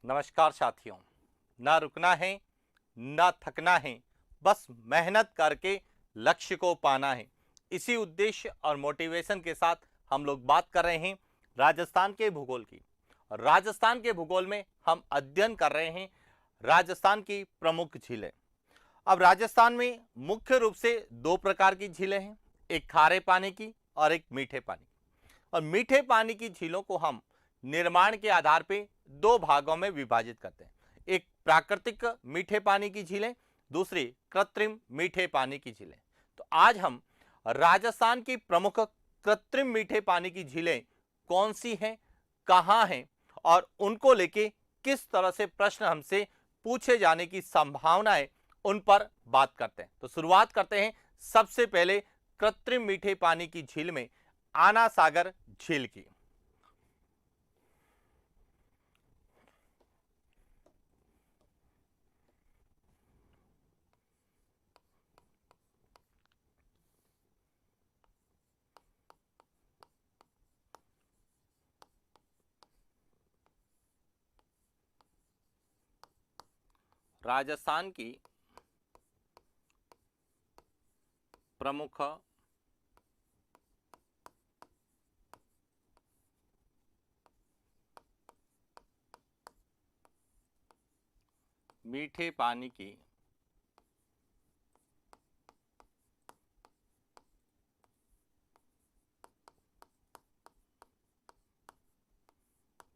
नमस्कार साथियों। ना रुकना है, ना थकना है, बस मेहनत करके लक्ष्य को पाना है। इसी उद्देश्य और मोटिवेशन के साथ हम लोग बात कर रहे हैं राजस्थान के भूगोल की। और राजस्थान के भूगोल में हम अध्ययन कर रहे हैं राजस्थान की प्रमुख झीलें। अब राजस्थान में मुख्य रूप से दो प्रकार की झीलें हैं, एक खारे पानी की और एक मीठे पानी की। और मीठे पानी की झीलों को हम निर्माण के आधार पर दो भागों में विभाजित करते हैं, एक प्राकृतिक मीठे पानी की झीलें, दूसरी कृत्रिम मीठे पानी की झीलें। तो आज हम राजस्थान की प्रमुख कृत्रिम मीठे पानी की झीलें कौन सी हैं, कहां हैं और उनको लेके किस तरह से प्रश्न हमसे पूछे जाने की संभावना है, उन पर बात करते हैं। तो शुरुआत करते हैं सबसे पहले कृत्रिम मीठे पानी की झील में आना सागर झील की। राजस्थान की प्रमुख मीठे पानी की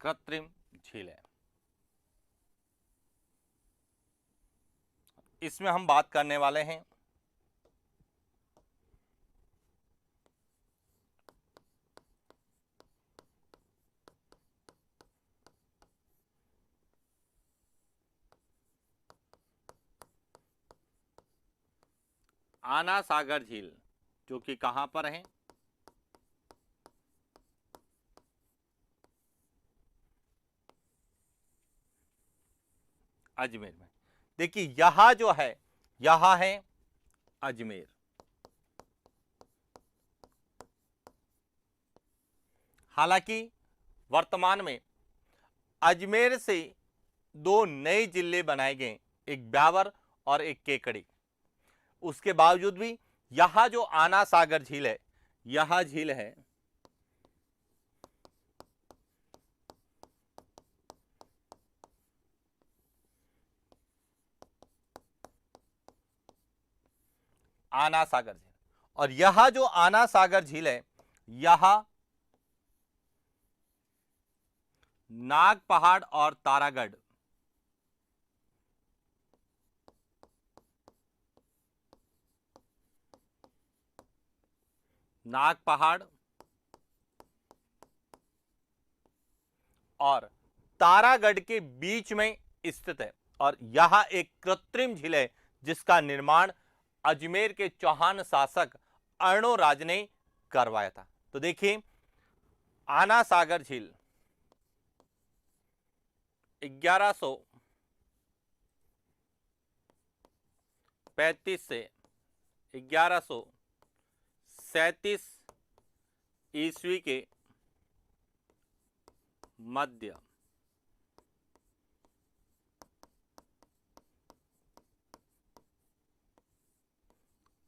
कृत्रिम झीलें, इसमें हम बात करने वाले हैं आना सागर झील, जो कि कहां पर है, अजमेर में। देखिए यहां जो है, यहां है अजमेर। हालांकि वर्तमान में अजमेर से दो नए जिले बनाए गए, एक ब्यावर और एक केकड़ी। उसके बावजूद भी यहां जो आना सागर झील है, यह झील है आना सागर झील। और यह जो आना सागर झील है, यह नाग पहाड़ और तारागढ़ नाग पहाड़ और तारागढ़ के बीच में स्थित है। और यह एक कृत्रिम झील है जिसका निर्माण अजमेर के चौहान शासक अर्णोराज ने करवाया था। तो देखिए आना सागर झील 1135 से 1137 ईस्वी के मध्य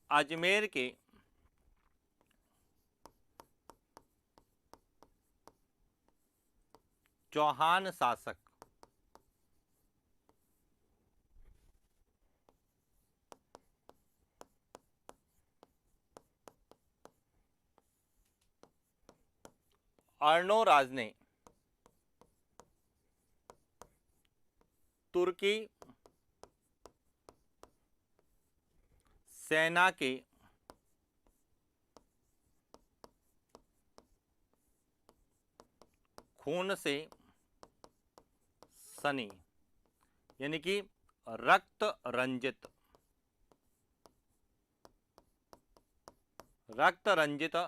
अजमेर के चौहान शासक अर्णोराज ने तुर्की सेना के खून से सनी, यानी कि रक्त रंजित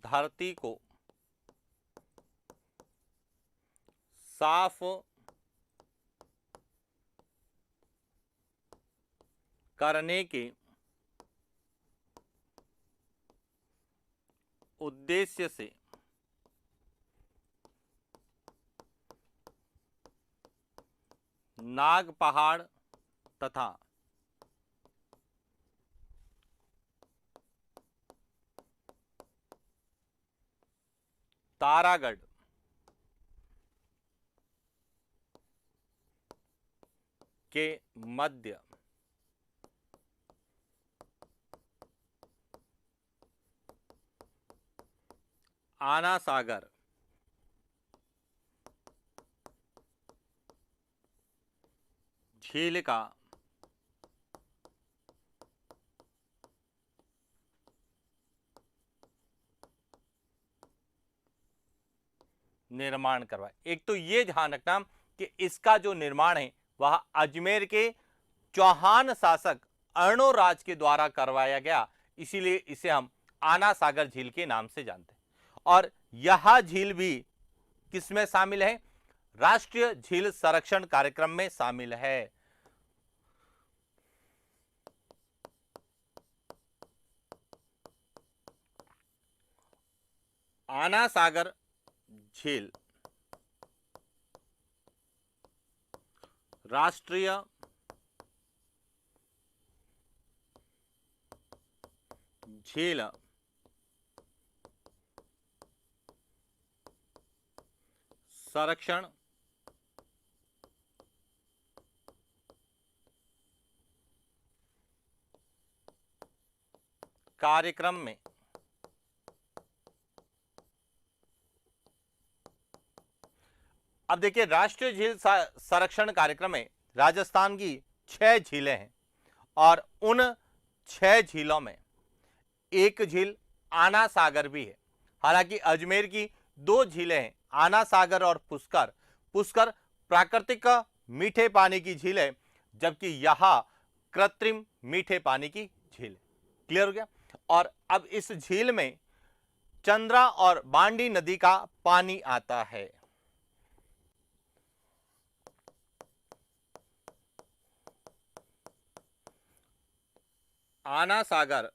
धरती को साफ करने के उद्देश्य से नाग पहाड़ तथा तारागढ़ के मध्य आना सागर झील का निर्माण करवाया। एक तो ये ध्यान रखना कि इसका जो निर्माण है वह अजमेर के चौहान शासक अर्णोराज के द्वारा करवाया गया, इसीलिए इसे हम आना सागर झील के नाम से जानते हैं। और यह झील भी किसमें शामिल है? राष्ट्रीय झील संरक्षण कार्यक्रम में शामिल है। आना सागर झील राष्ट्रीय झील संरक्षण कार्यक्रम में अब देखिए, राष्ट्रीय झील संरक्षण कार्यक्रम में राजस्थान की 6 झीलें हैं और उन 6 झीलों में एक झील आना सागर भी है। हालांकि अजमेर की 2 झीलें हैं, आना सागर और पुष्कर। पुष्कर प्राकृतिक मीठे पानी की झील है, जबकि यह कृत्रिम मीठे पानी की झील है। क्लियर हो गया? और अब इस झील में चंद्रा और बांडी नदी का पानी आता है। आना सागर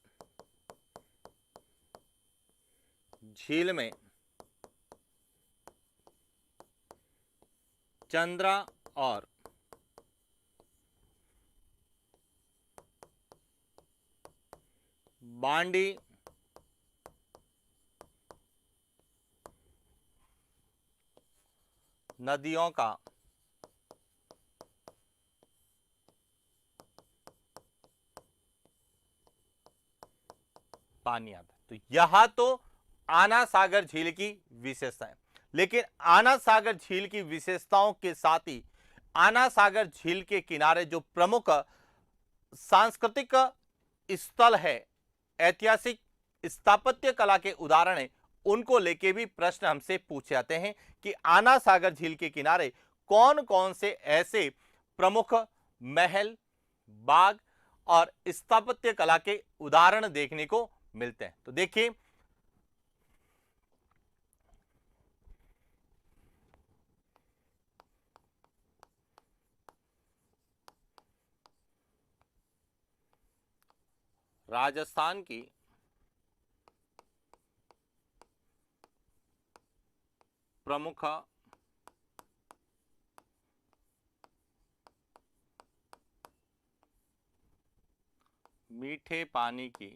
झील में चंद्रा और बांडी नदियों का पानी आता है। तो यह तो आना सागर झील की विशेषता है, लेकिन आना सागर झील की विशेषताओं के साथ ही आना सागर झील के किनारे जो प्रमुख सांस्कृतिक स्थल है, ऐतिहासिक स्थापत्य कला के उदाहरण है, उनको लेके भी प्रश्न हमसे पूछे जाते हैं कि आना सागर झील के किनारे कौन कौन से ऐसे प्रमुख महल, बाग और स्थापत्य कला के उदाहरण देखने को मिलते हैं। तो देखिए, राजस्थान की प्रमुख मीठे पानी की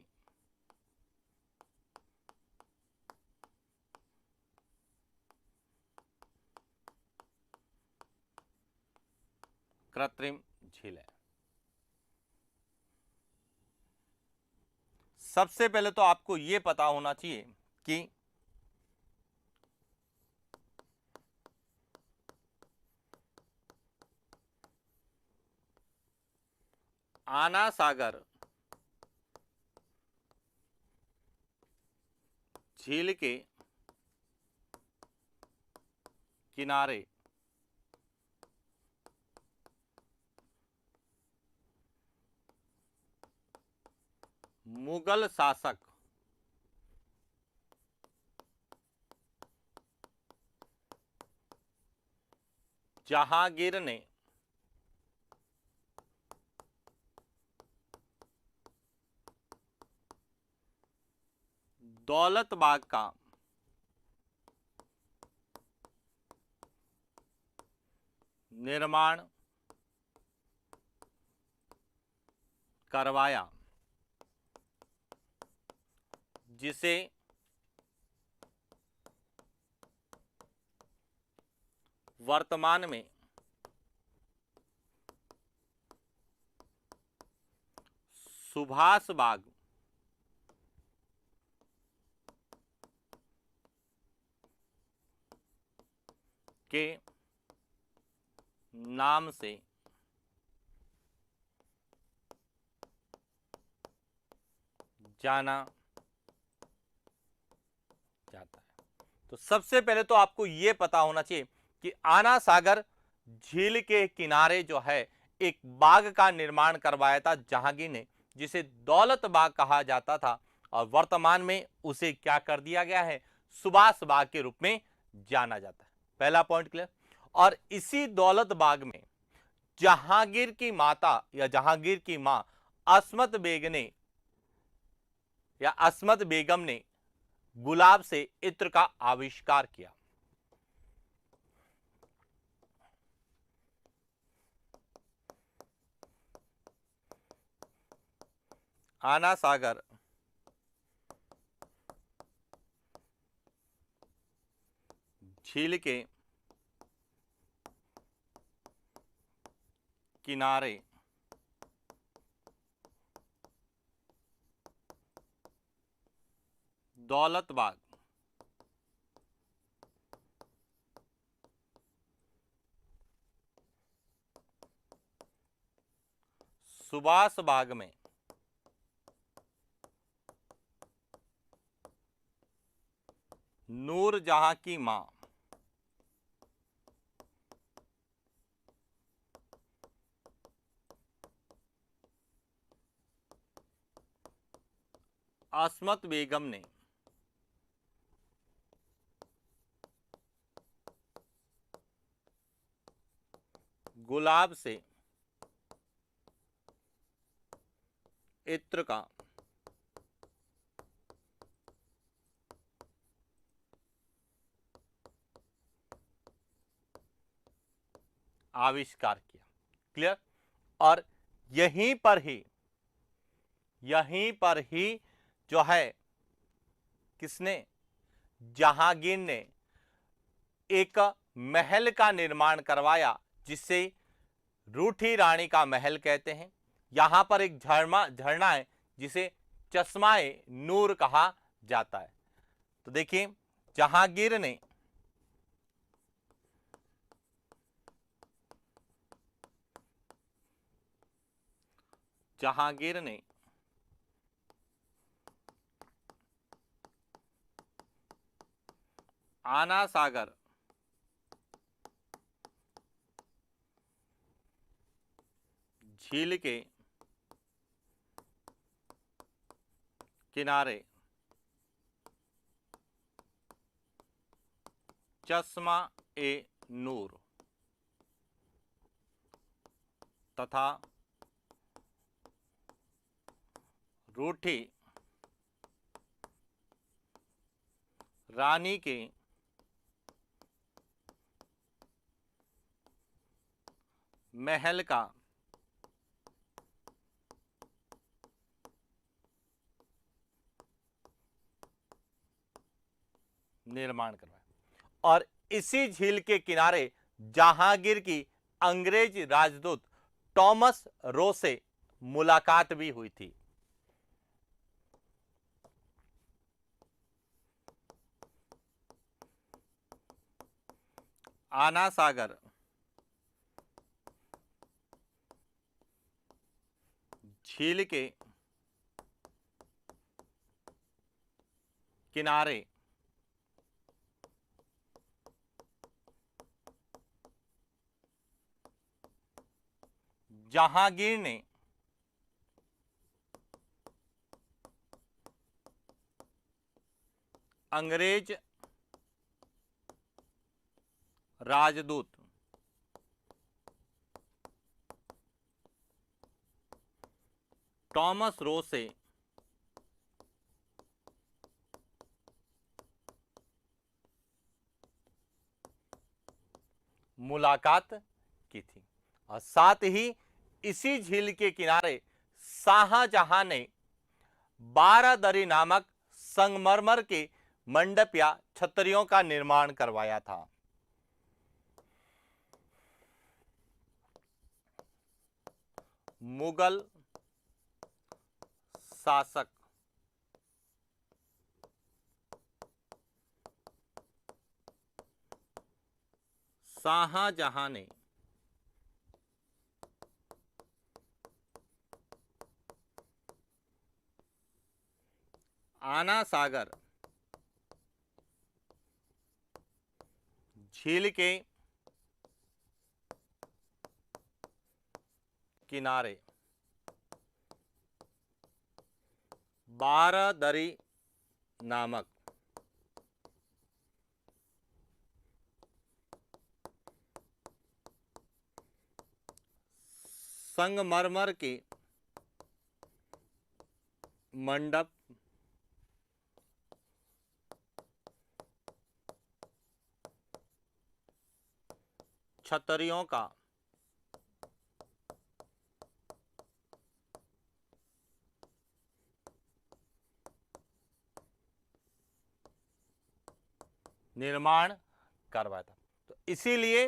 कृत्रिम झील है। सबसे पहले तो आपको यह पता होना चाहिए कि आना सागर झील के किनारे मुगल शासक जहांगीर ने दौलत बाग का निर्माण करवाया, जिसे वर्तमान में सुभाष बाग के नाम से जाना जाता है। तो सबसे पहले तो आपको यह पता होना चाहिए कि आना सागर झील के किनारे जो है एक बाग का निर्माण करवाया था जहांगीर ने, जिसे दौलत बाग कहा जाता था, और वर्तमान में उसे क्या कर दिया गया है, सुभाष बाग के रूप में जाना जाता है। पहला पॉइंट क्लियर। और इसी दौलत बाग में जहांगीर की माता या जहांगीर की मां अस्मत बेग ने या अस्मत बेगम ने गुलाब से इत्र का आविष्कार किया। आना सागर झील के किनारे दौलत बाग सुभाष बाग में नूरजहां की मां अस्मत बेगम ने गुलाब से इत्र का आविष्कार किया। क्लियर। और यहीं पर ही जो है किसने, जहांगीर ने एक महल का निर्माण करवाया जिसे रूठी रानी का महल कहते हैं। यहां पर एक झरना है जिसे चश्माए नूर कहा जाता है। तो देखिए जहांगीर ने आना सागर झील के किनारे चश्मा ए नूर तथा रूठी रानी के महल का निर्माण करवाया। और इसी झील के किनारे जहांगीर की अंग्रेज राजदूत टॉमस रो से मुलाकात भी हुई थी। आना सागर झील के किनारे जहांगीर ने अंग्रेज राजदूत टॉमस रो से मुलाकात की थी। और साथ ही इसी झील के किनारे शाहजहां ने 12 दरी नामक संगमरमर के मंडप या छतरियों का निर्माण करवाया था। मुगल शासक शाहजहां ने आना सागर झील के किनारे 12 दरी नामक संगमरमर के मंडप छतरियों का निर्माण करवाया था। तो इसीलिए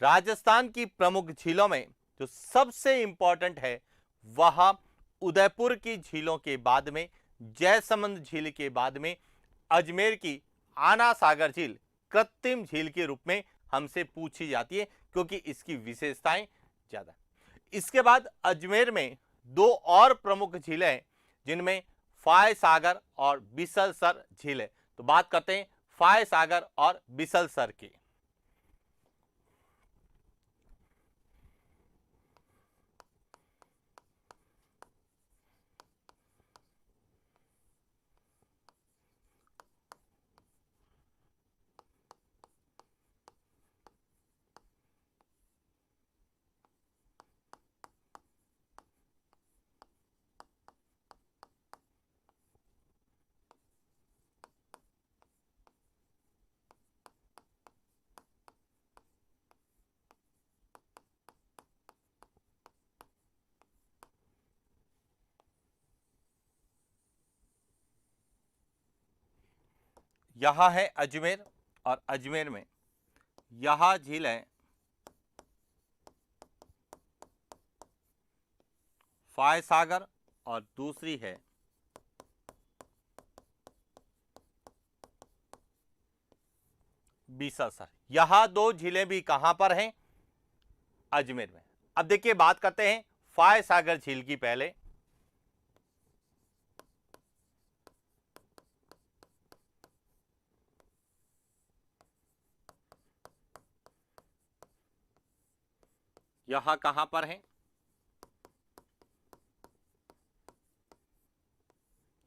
राजस्थान की प्रमुख झीलों में जो सबसे इंपॉर्टेंट है वह उदयपुर की झीलों के बाद में, जयसमंद झील के बाद में अजमेर की आना सागर झील कृत्रिम झील के रूप में हमसे पूछी जाती है, क्योंकि इसकी विशेषताएं ज्यादा। इसके बाद अजमेर में दो और प्रमुख झीलें हैं, जिनमें फाय सागर और बिसलसर झील है। तो बात करते हैं फाय सागर और बिसलसर की। यहां है अजमेर, और अजमेर में यह झील है फाय सागर और दूसरी है बीसासर। यह दो झीलें भी कहां पर हैं? अजमेर में। अब देखिए बात करते हैं फाय सागर झील की पहले। यह कहां पर है?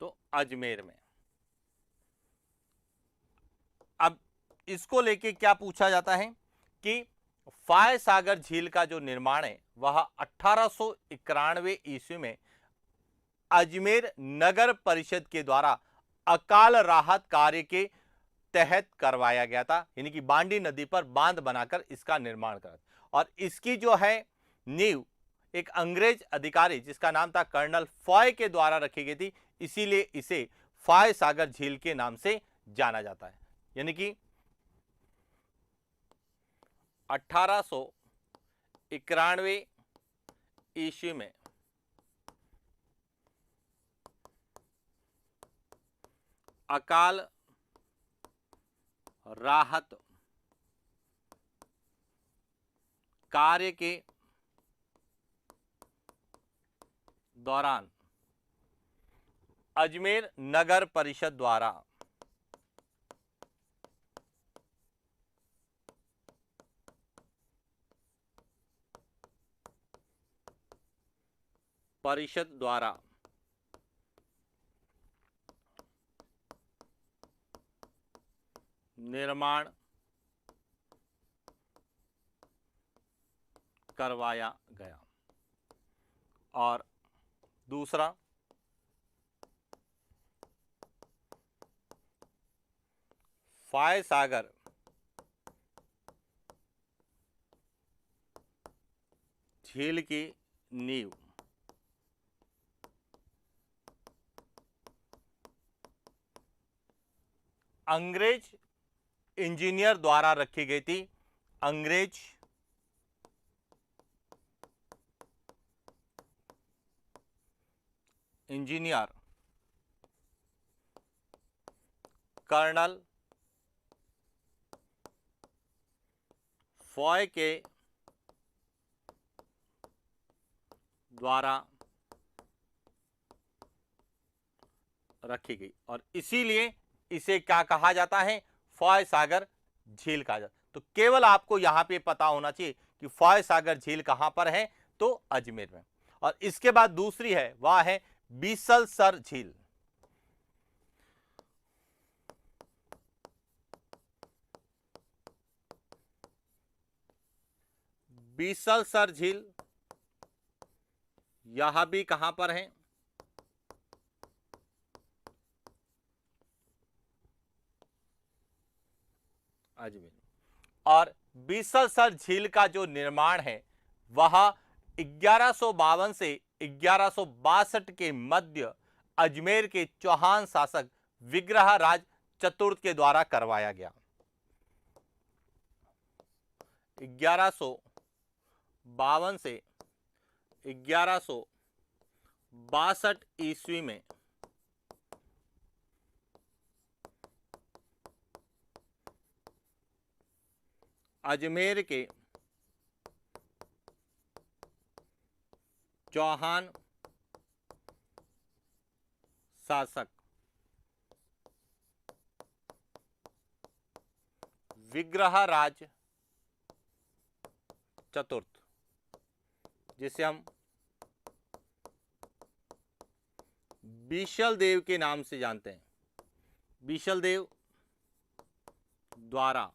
तो अजमेर में। अब इसको लेके क्या पूछा जाता है कि फाय सागर झील का जो निर्माण है वह 1891 ईस्वी में अजमेर नगर परिषद के द्वारा अकाल राहत कार्य के तहत करवाया गया था, यानी कि बांडी नदी पर बांध बनाकर इसका निर्माण करा। और इसकी जो है नींव एक अंग्रेज अधिकारी जिसका नाम था कर्नल फॉय के द्वारा रखी गई थी, इसीलिए इसे फाय सागर झील के नाम से जाना जाता है। यानी कि 1891 ईस्वी में अकाल राहत कार्य के दौरान अजमेर नगर परिषद द्वारा निर्माण करवाया गया। और दूसरा फाय सागर झील की नींव अंग्रेज इंजीनियर द्वारा रखी गई थी। अंग्रेज इंजीनियर कर्नल फॉय के द्वारा रखी गई और इसीलिए इसे क्या कहा जाता है, फॉय सागर झील कहा जाता है। तो केवल आपको यहां पे पता होना चाहिए कि फॉय सागर झील कहां पर है, तो अजमेर में। और इसके बाद दूसरी है, वह है बीसलसर झील। बीसलसर झील यह भी कहां पर है, अजमेर। और बीसलसर झील का जो निर्माण है वह 1152 से 1162 के मध्य अजमेर के चौहान शासक विग्रहराज चतुर्थ के द्वारा करवाया गया। 1152 से 1162 ईस्वी में अजमेर के चौहान शासक विग्रहराज चतुर्थ, जिसे हम बीशल देव के नाम से जानते हैं, बीशल देव द्वारा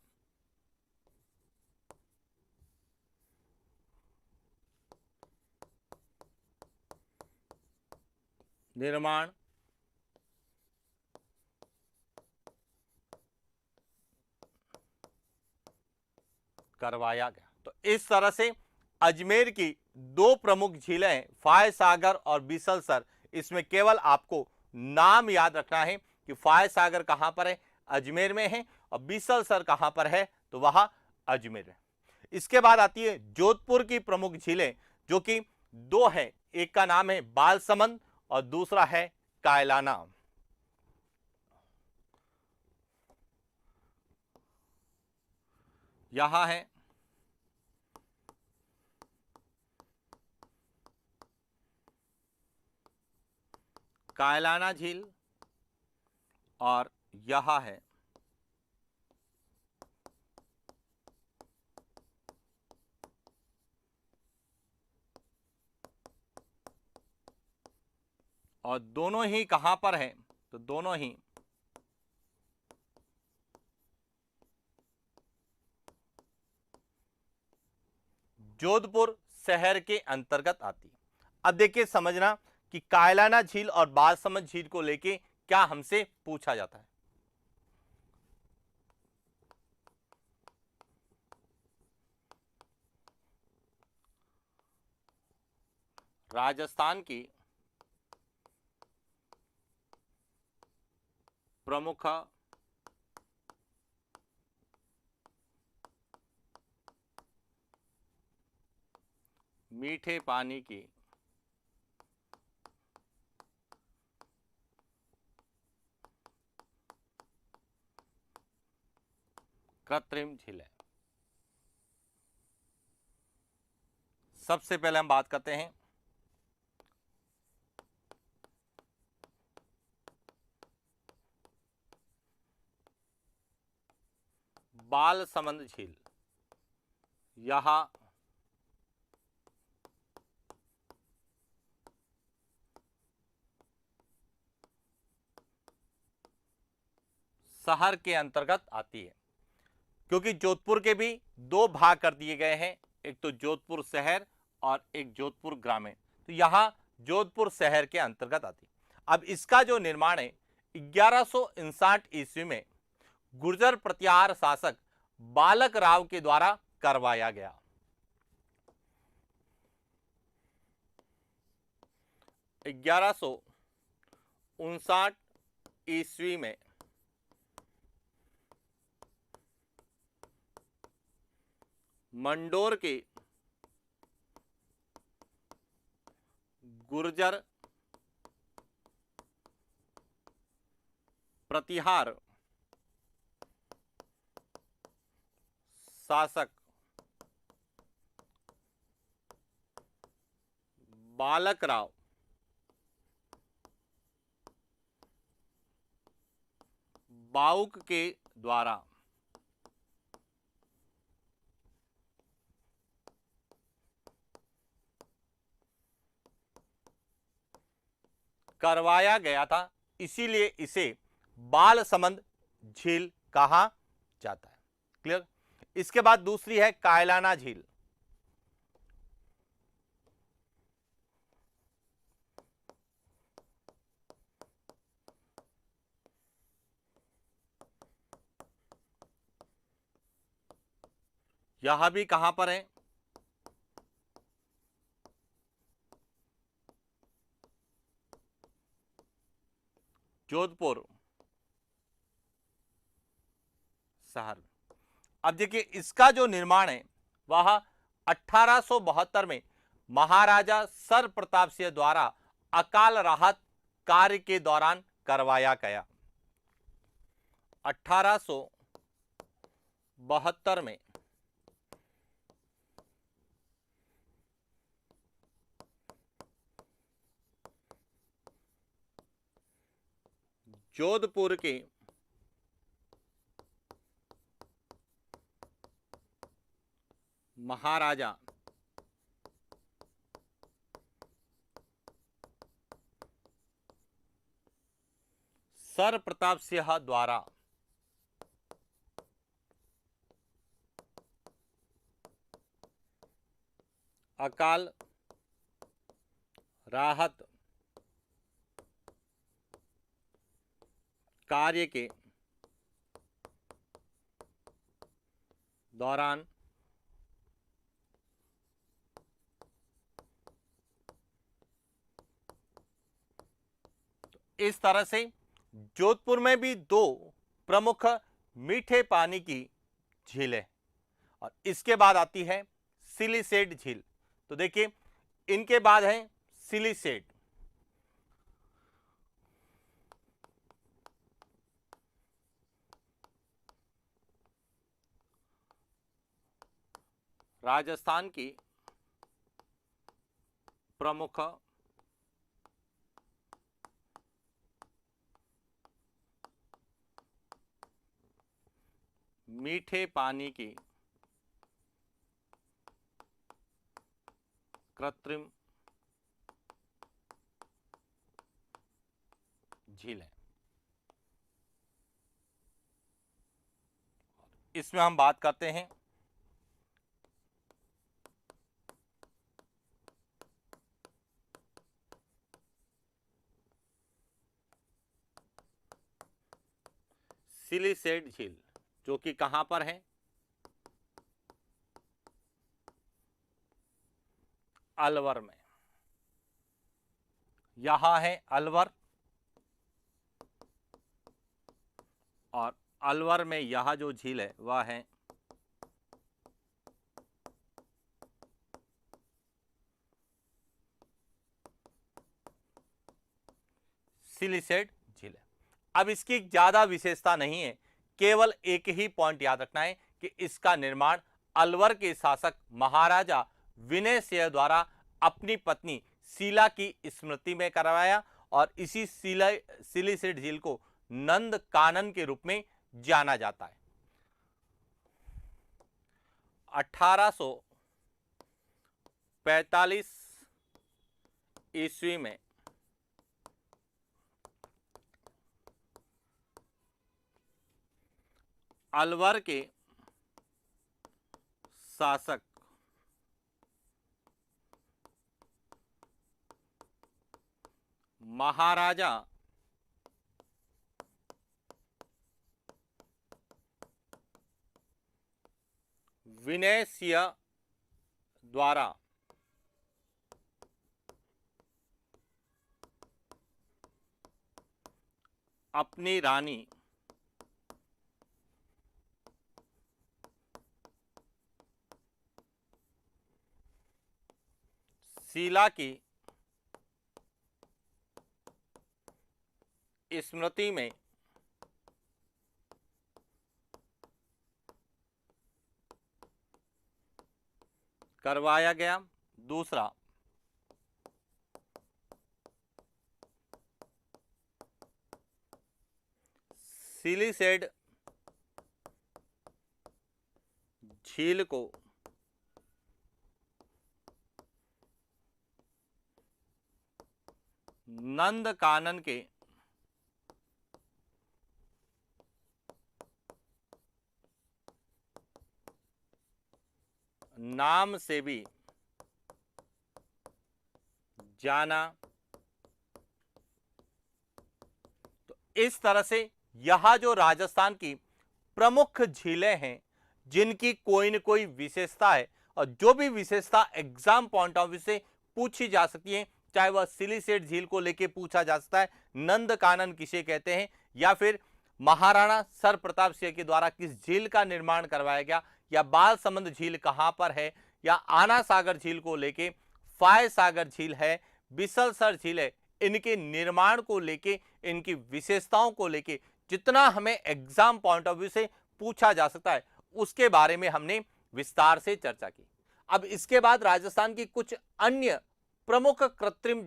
निर्माण करवाया गया। तो इस तरह से अजमेर की दो प्रमुख झीलें फॉय सागर और बीसलसर, इसमें केवल आपको नाम याद रखना है कि फॉय सागर कहां पर है, अजमेर में है, और बीसलसर कहां पर है, तो वह अजमेर में। इसके बाद आती है जोधपुर की प्रमुख झीलें, जो कि दो है, एक का नाम है बालसमंद और दूसरा है कायलाना। यहां है कायलाना झील और यह है और दोनों ही कहां पर है, तो दोनों ही जोधपुर शहर के अंतर्गत आती है। अब देखिए समझना कि कायलाना झील और बालसमंद झील को लेके क्या हमसे पूछा जाता है। राजस्थान की प्रमुख मीठे पानी की कृत्रिम झीलें। सबसे पहले हम बात करते हैं बालसमंद झील। यहां शहर के अंतर्गत आती है, क्योंकि जोधपुर के भी दो भाग कर दिए गए हैं, एक तो जोधपुर शहर और एक जोधपुर ग्रामीण। तो यहां जोधपुर शहर के अंतर्गत आती है। अब इसका जो निर्माण है 1159 ईस्वी में गुर्जर प्रतिहार शासक बालक राव के द्वारा करवाया गया। 1159 ईस्वी में मंडोर के गुर्जर प्रतिहार शासक बालकराव बाउक के द्वारा करवाया गया था, इसीलिए इसे बालसमंद झील कहा जाता है। क्लियर। इसके बाद दूसरी है कायलाना झील। यह भी कहां पर है? जोधपुर शहर में। अब देखिए इसका जो निर्माण है वह 1872 में महाराजा सर प्रताप सिंह द्वारा अकाल राहत कार्य के दौरान करवाया गया। 1872 में जोधपुर के महाराजा सर प्रताप सिंह द्वारा अकाल राहत कार्य के दौरान इस तरह से जोधपुर में भी दो प्रमुख मीठे पानी की झीलें, और इसके बाद आती है सिलिसेट झील। तो देखिए इनके बाद है सिलिसेट। राजस्थान की प्रमुख मीठे पानी की कृत्रिम झील है। इसमें हम बात करते हैं सिलिसेट झील, जो कि कहां पर है? अलवर में। यहां है अलवर, और अलवर में यह जो झील है वह है सिलिसेट झील है। अब इसकी ज्यादा विशेषता नहीं है, केवल एक ही पॉइंट याद रखना है कि इसका निर्माण अलवर के शासक महाराजा विनय सिंह द्वारा अपनी पत्नी शीला की स्मृति में करवाया, और इसी सिलिसेट झील को नंद कानन के रूप में जाना जाता है। 1845 ईस्वी में अलवर के शासक महाराजा विनय सिंह द्वारा अपनी रानी शीला की स्मृति में करवाया गया। दूसरा, सिलीसेड झील को नंदकानन के नाम से भी जाना। तो इस तरह से यह जो राजस्थान की प्रमुख झीलें हैं जिनकी कोई न कोई विशेषता है और जो भी विशेषता एग्जाम पॉइंट ऑफ व्यू से पूछी जा सकती है, चाहे वह सिलीसेट झील को लेके पूछा जा सकता है, नंदकानन किसे कहते हैं, या फिर महाराणा सर प्रताप सिंह के द्वारा किस झील का निर्माण करवाया गया, या बालसमंद झील कहां पर है, या आना सागर झील को लेके फाय सागर झील है, बिसलसर झील है, इनके निर्माण को लेके, इनकी विशेषताओं को लेके जितना हमें एग्जाम पॉइंट ऑफ व्यू से पूछा जा सकता है उसके बारे में हमने विस्तार से चर्चा की। अब इसके बाद राजस्थान की कुछ अन्य प्रमुख कृत्रिम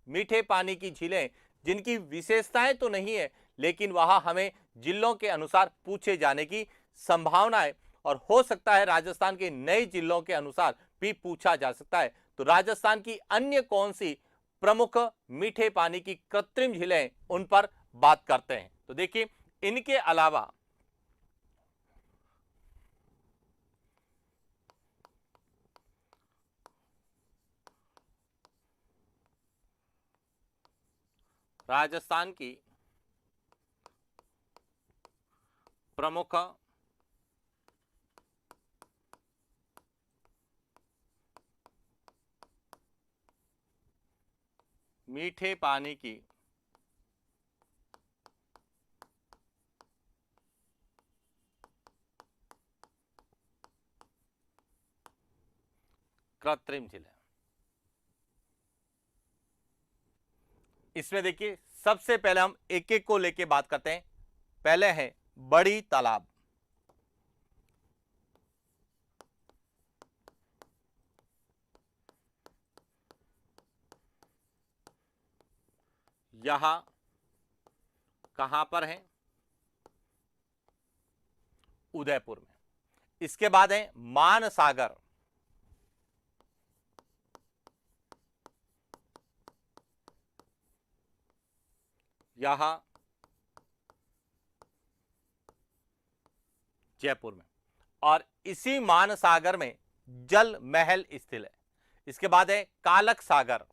मीठे पानी की झीलें जिनकी विशेषताएं तो नहीं है लेकिन वहां हमें जिलों के अनुसार पूछे जाने की संभावना है और हो सकता है राजस्थान के नए जिलों के अनुसार भी पूछा जा सकता है। तो राजस्थान की अन्य कौन सी प्रमुख मीठे पानी की कृत्रिम झीलें उन पर बात करते हैं। तो देखिए, इनके अलावा राजस्थान की प्रमुख मीठे पानी की कृत्रिम झीलें, इसमें देखिए सबसे पहले हम एक एक को लेके बात करते हैं। पहले है बड़ी तालाब। यहां कहां पर है? उदयपुर में। इसके बाद है मान सागर। यहां जयपुर में। और इसी मान सागर में जल महल स्थित है। इसके बाद है कालक सागर।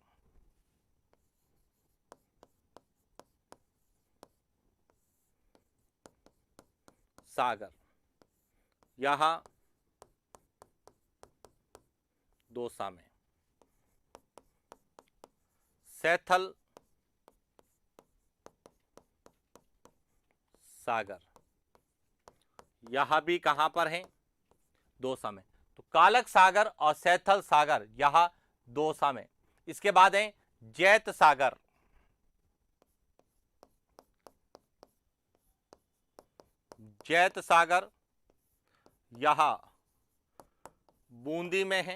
सागर यहां दौसा में। सैथल सागर यहां भी कहां पर है? दौसा में। तो कालक सागर और सैथल सागर यहां दौसा में। इसके बाद है जैत सागर। जैत सागर यहां बूंदी में है।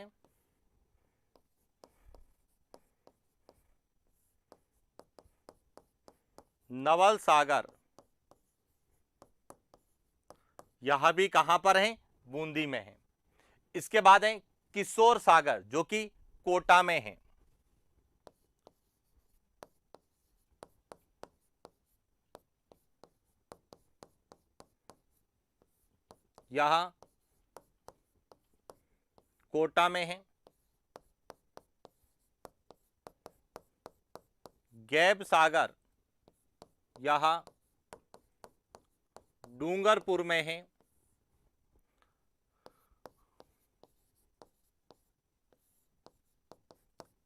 नवल सागर यहां भी कहां पर है? बूंदी में है। इसके बाद है किशोर सागर जो कि कोटा में है। यहां कोटा में है। गैब सागर यहां डूंगरपुर में है।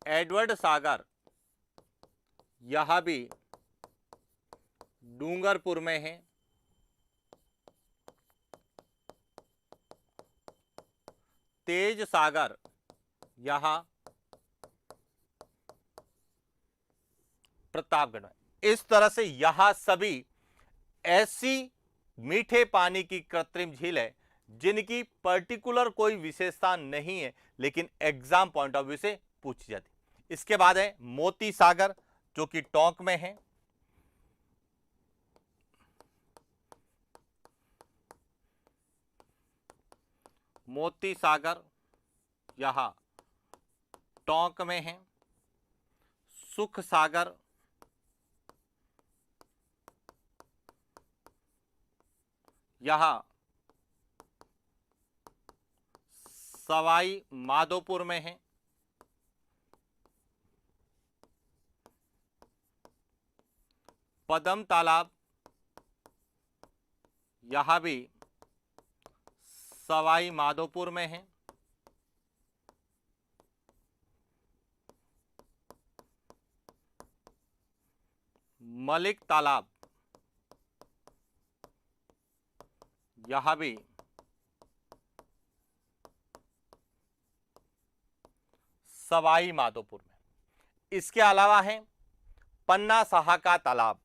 एडवर्ड सागर यहां भी डूंगरपुर में है, तेज सागर यह प्रतापगढ़ में। इस तरह से यह सभी ऐसी मीठे पानी की कृत्रिम झील है जिनकी पर्टिकुलर कोई विशेषता नहीं है, लेकिन एग्जाम पॉइंट ऑफ व्यू से पूछी जाती है। इसके बाद है मोती सागर जो कि टोंक में है, मोती सागर यह टोंक में है, सुख सागर यह सवाई माधोपुर में है, पदम तालाब यह भी सवाई माधोपुर में है, मलिक तालाब यह भी सवाई माधोपुर में। इसके अलावा है पन्ना साहा का तालाब,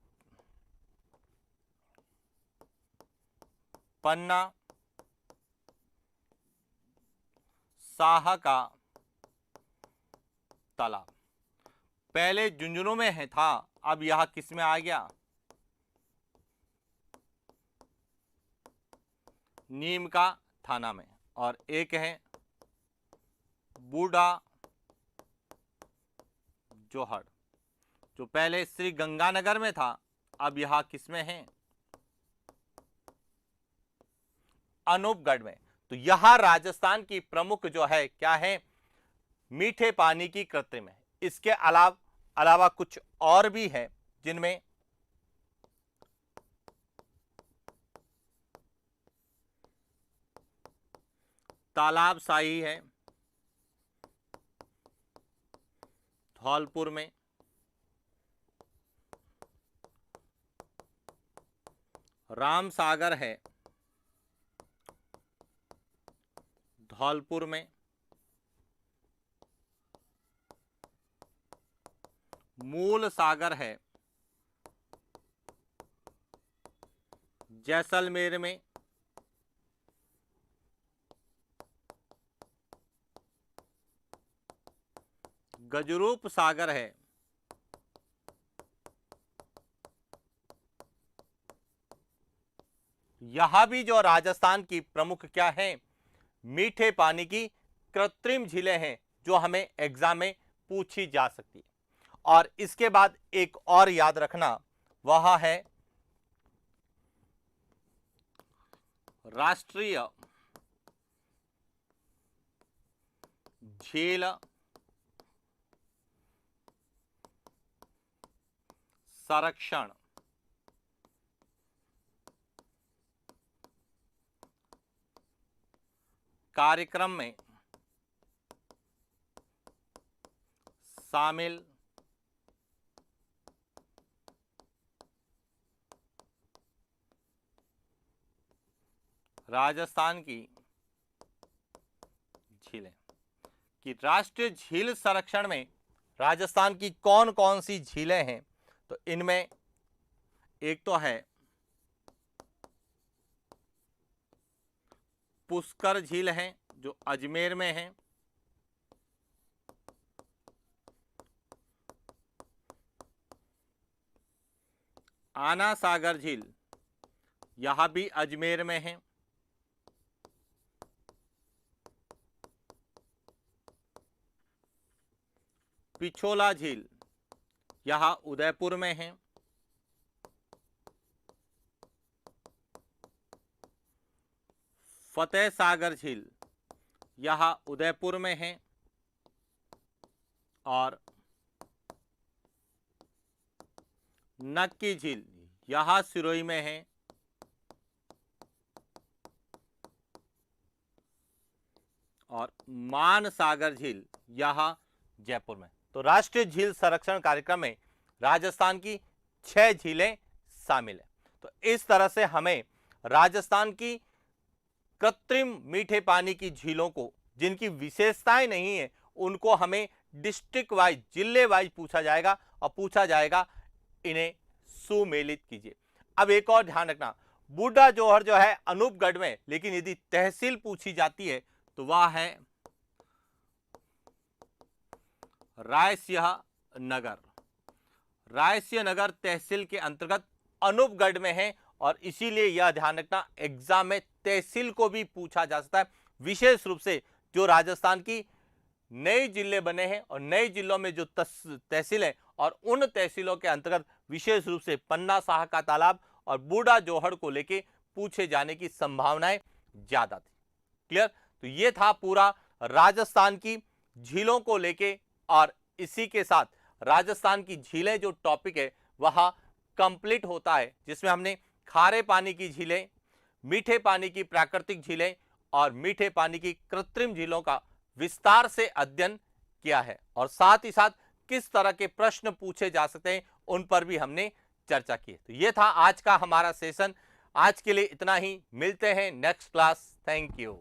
पन्ना साहा का तालाब पहले झुंझुनू में है था, अब यह किस में आ गया, नीम का थाना में। और एक है बूढ़ा जोहड़ जो पहले श्री गंगानगर में था, अब यह किस में है, अनूपगढ़ में। तो यह राजस्थान की प्रमुख जो है क्या है, मीठे पानी की कृत्रिम है। इसके अलावा कुछ और भी है जिनमें तालाब शाही है धौलपुर में, राम सागर है धौलपुर में, मूल सागर है जैसलमेर में, गजरूप सागर है यह भी जो राजस्थान की प्रमुख क्या है, मीठे पानी की कृत्रिम झीलें हैं जो हमें एग्जाम में पूछी जा सकती है। और इसके बाद एक और याद रखना, वह है राष्ट्रीय झील संरक्षण कार्यक्रम में शामिल राजस्थान की झीलें कि राष्ट्रीय झील संरक्षण में राजस्थान की कौन कौन सी झीलें हैं। तो इनमें एक तो है पुष्कर झील है जो अजमेर में है, आना सागर झील यह भी अजमेर में है, पिछोला झील यह उदयपुर में है, फतेह सागर झील यह उदयपुर में है, और नक्की झील यह सिरोही में है, और मान सागर झील यह जयपुर में। तो राष्ट्रीय झील संरक्षण कार्यक्रम में राजस्थान की 6 झीलें शामिल है। तो इस तरह से हमें राजस्थान की कृत्रिम मीठे पानी की झीलों को, जिनकी विशेषताएं नहीं है, उनको हमें डिस्ट्रिक्ट वाइज, जिले वाइज पूछा जाएगा और पूछा जाएगा इन्हें सुमेलित कीजिए। अब एक और ध्यान रखना, बूढ़ा जोहर जो है अनूपगढ़ में, लेकिन यदि तहसील पूछी जाती है तो वह है रायसिंह नगर। रायसिंह नगर तहसील के अंतर्गत अनूपगढ़ में है और इसीलिए यह ध्यान रखना, एग्जाम में तहसील को भी पूछा जा सकता है। विशेष रूप से जो राजस्थान की नए जिले बने हैं और नए जिलों में जो तहसील है और उन तहसीलों के अंतर्गत विशेष रूप से पन्ना साह का तालाब और बूढ़ा जोहड़ को लेके पूछे जाने की संभावनाएं ज्यादा थी। क्लियर? तो ये था पूरा राजस्थान की झीलों को लेके, और इसी के साथ राजस्थान की झीलें जो टॉपिक है वह कंप्लीट होता है, जिसमें हमने खारे पानी की झीलें, मीठे पानी की प्राकृतिक झीलें और मीठे पानी की कृत्रिम झीलों का विस्तार से अध्ययन किया है, और साथ ही साथ किस तरह के प्रश्न पूछे जा सकते हैं उन पर भी हमने चर्चा की। तो ये था आज का हमारा सेशन। आज के लिए इतना ही, मिलते हैं नेक्स्ट क्लास। Thank you.